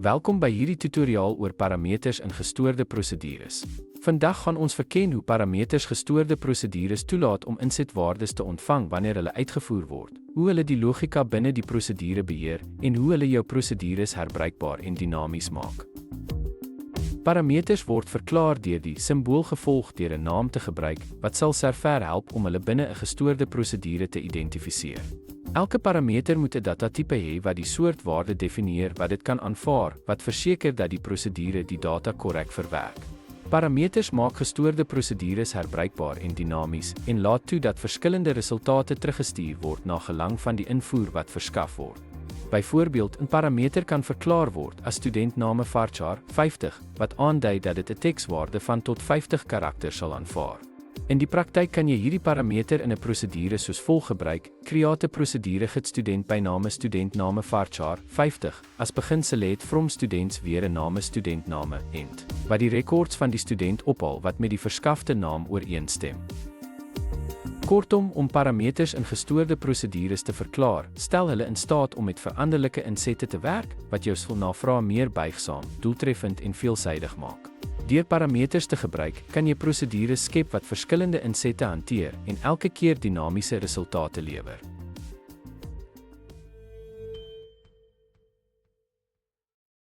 Welkom by hierdie tutoriaal oor parameters in gestoorde prosedures. Vandag gaan ons verken hoe parameters gestoorde prosedures toelaat om insetwaardes te ontvang wanneer hulle uitgevoer word, hoe hulle die logika binne die prosedure beheer en hoe hulle jou prosedures herbruikbaar en dinamies maak. Parameters word verklaar deur die simbool gevolg deur 'n naam te gebruik wat sal server help om hulle binne 'n gestoorde prosedure te identifiseer. Elke parameter moet 'n datatipe hê wat die soort waarde definieer wat dit kan aanvaar, wat verseker dat die prosedure die data korrek verwerk. Parameters maak gestoorde prosedures herbruikbaar en dinamies en laat toe dat verskillende resultate teruggestuur word na gelang van die invoer wat verskaf word. Byvoorbeeld, 'n parameter kan verklaar word as studentname varchar 50, wat aandui dat dit 'n tekswaarde van tot 50 karakters sal aanvaar. In die praktyk kan jy hierdie parameter in 'n prosedure soos volg gebruik: create 'n prosedure git student by name studentname varchar 50 as beginsel het from students weer 'n name studentname end, wat die rekords van die student ophaal wat met die verskafte naam ooreenstem. Kortom, om parameters in gestoorde prosedures te verklaar, stel hulle in staat om met veranderlike insette te werk, wat jou navrae meer buigsaam, doeltreffend en veelsidig maak. Deur parameters te gebruik, kan jy prosedures skep wat verskillende insette hanteer en elke keer dinamiese resultate lewer.